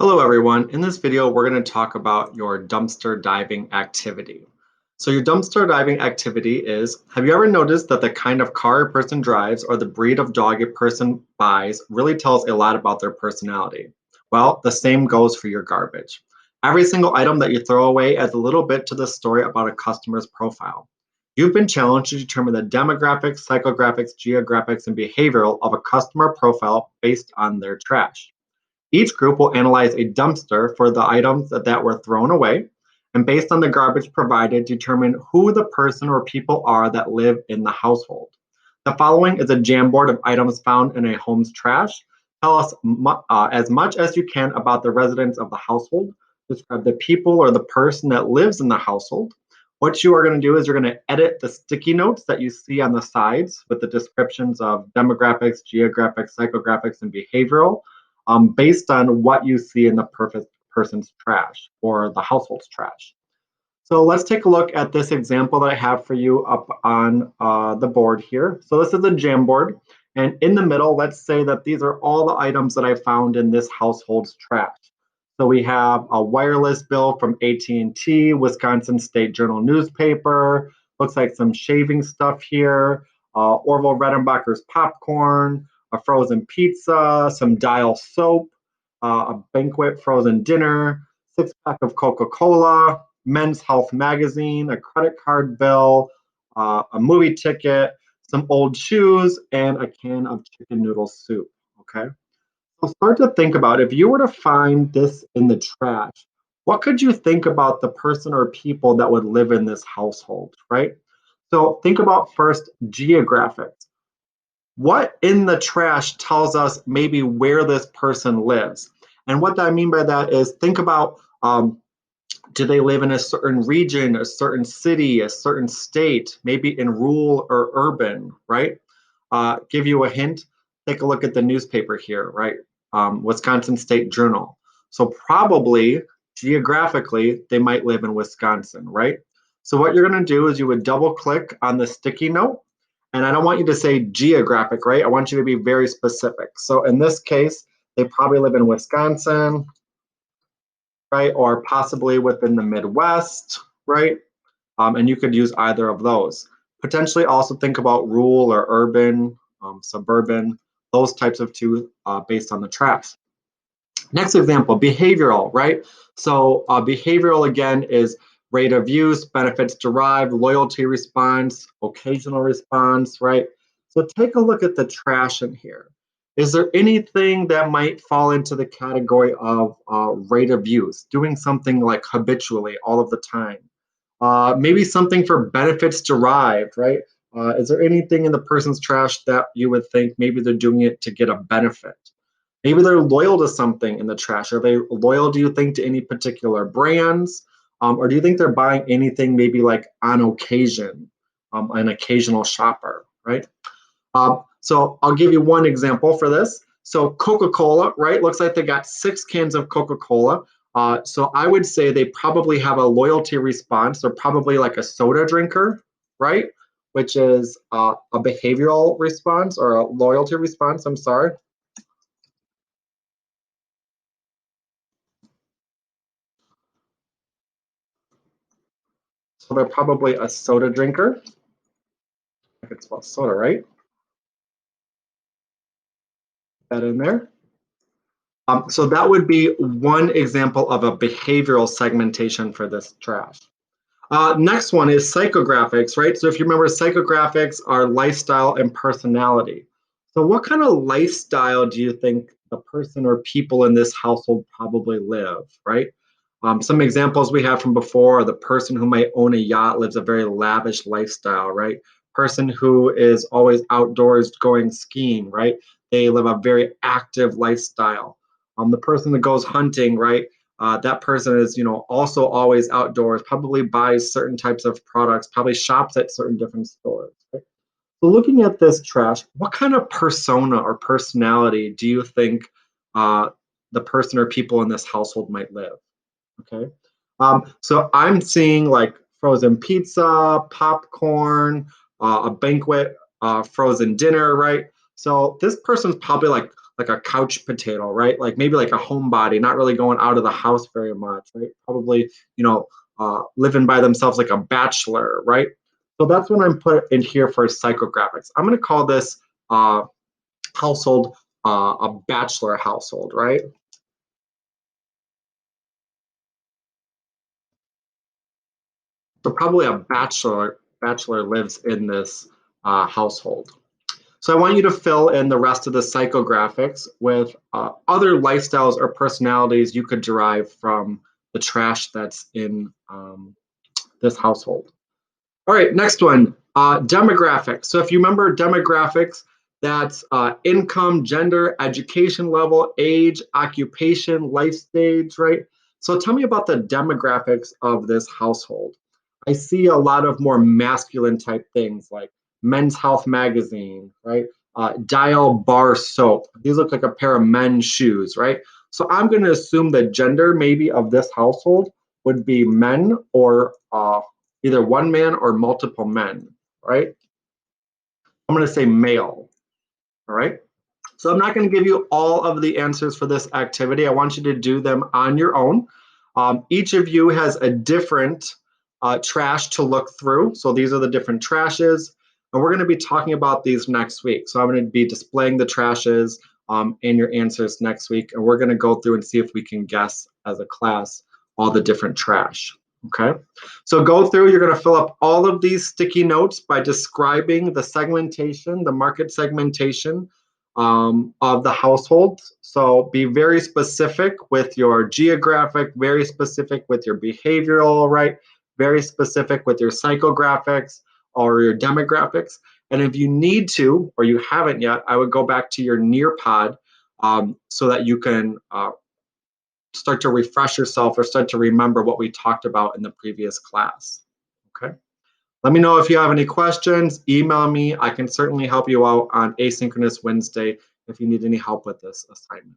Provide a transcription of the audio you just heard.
Hello everyone. In this video, we're going to talk about your dumpster diving activity. So your dumpster diving activity is, have you ever noticed that the kind of car a person drives or the breed of dog a person buys really tells a lot about their personality? Well, the same goes for your garbage. Every single item that you throw away adds a little bit to the story about a customer's profile. You've been challenged to determine the demographics, psychographics, geographics, and behavioral of a customer profile based on their trash. Each group will analyze a dumpster for the items that were thrown away, and based on the garbage provided, determine who the person or people are that live in the household. The following is a Jamboard of items found in a home's trash. Tell us as much as you can about the residents of the household. Describe the people or the person that lives in the household. What you are going to do is you're going to edit the sticky notes that you see on the sides with the descriptions of demographics, geographics, psychographics, and behavioral based on what you see in the person's trash or the household's trash. So let's take a look at this example that I have for you up on the board here. So this is a Jamboard, and in the middle, let's say that these are all the items that I found in this household's trash. So we have a wireless bill from AT&T, Wisconsin State Journal newspaper, looks like some shaving stuff here, Orville Redenbacher's popcorn, a frozen pizza, some Dial soap, a Banquet frozen dinner, 6-pack of Coca-Cola, Men's Health magazine, a credit card bill, a movie ticket, some old shoes, and a can of chicken noodle soup. Okay. So start to think about, if you were to find this in the trash, what could you think about the person or people that would live in this household, right? So think about first geographics. What in the trash tells us maybe where this person lives? And what I mean by that is, think about, do they live in a certain region, a certain city, a certain state, maybe in rural or urban, right? Give you a hint, take a look at the newspaper here, right? Wisconsin State Journal. So probably geographically, they might live in Wisconsin, right? So what you're going to do is you would double click on the sticky note, and I don't want you to say geographic, right? I want you to be very specific. So in this case, they probably live in Wisconsin, right? Or possibly within the Midwest, right? And you could use either of those. Potentially also think about rural or urban, suburban, those types of two based on the trash. Next example, behavioral, right? So behavioral again is rate of use, benefits derived, loyalty response, occasional response, right? So take a look at the trash in here. Is there anything that might fall into the category of rate of use, doing something like habitually all of the time? Maybe something for benefits derived, right? Is there anything in the person's trash that you would think maybe they're doing it to get a benefit? Maybe they're loyal to something in the trash. Are they loyal, do you think, to any particular brands? Or do you think they're buying anything maybe like on occasion, an occasional shopper, right? So I'll give you one example for this. So Coca-Cola, right? Looks like they got 6 cans of Coca-Cola. So I would say they probably have a loyalty response. They're probably like a soda drinker, right? Which is a behavioral response or a loyalty response, I'm sorry. So they're probably a soda drinker. I could spell soda, right? That in there. So that would be one example of a behavioral segmentation for this trash. Next one is psychographics, right? So if you remember, psychographics are lifestyle and personality. So what kind of lifestyle do you think the person or people in this household probably live, right? Some examples we have from before, the person who might own a yacht lives a very lavish lifestyle, right? Person who is always outdoors going skiing, right? They live a very active lifestyle. The person that goes hunting, right? That person is, also always outdoors, probably buys certain types of products, probably shops at certain different stores. Right? So looking at this trash, what kind of persona or personality do you think the person or people in this household might live? Okay. So I'm seeing like frozen pizza, popcorn, a Banquet frozen dinner, right? So this person's probably like like a couch potato, right? Like maybe like a homebody, not really going out of the house very much, right? Probably, living by themselves like a bachelor, right? So that's what I'm put in here for psychographics. I'm going to call this household a bachelor household, right? So probably a bachelor lives in this household. So I want you to fill in the rest of the psychographics with other lifestyles or personalities you could derive from the trash that's in this household. All right, next one, demographics. So if you remember demographics, that's income, gender, education level, age, occupation, life stage, right? So tell me about the demographics of this household. I see a lot of more masculine type things like Men's Health magazine, right? Dial bar soap. These look like a pair of men's shoes, right? So I'm going to assume the gender maybe of this household would be men or either one man or multiple men, right? I'm going to say male, all right? So I'm not going to give you all of the answers for this activity. I want you to do them on your own. Each of you has a different trash to look through. So these are the different trashes. And we're going to be talking about these next week. So I'm going to be displaying the trashes and your answers next week. And we're going to go through and see if we can guess as a class all the different trash. Okay, so go through, you're going to fill up all of these sticky notes by describing the segmentation, the market segmentation of the household. So be very specific with your geographic, very specific with your behavioral, right? Very specific with your psychographics or your demographics. And if you need to, or you haven't yet, I would go back to your Nearpod so that you can start to refresh yourself or start to remember what we talked about in the previous class. Okay. Let me know if you have any questions. Email me. I can certainly help you out on Asynchronous Wednesday if you need any help with this assignment.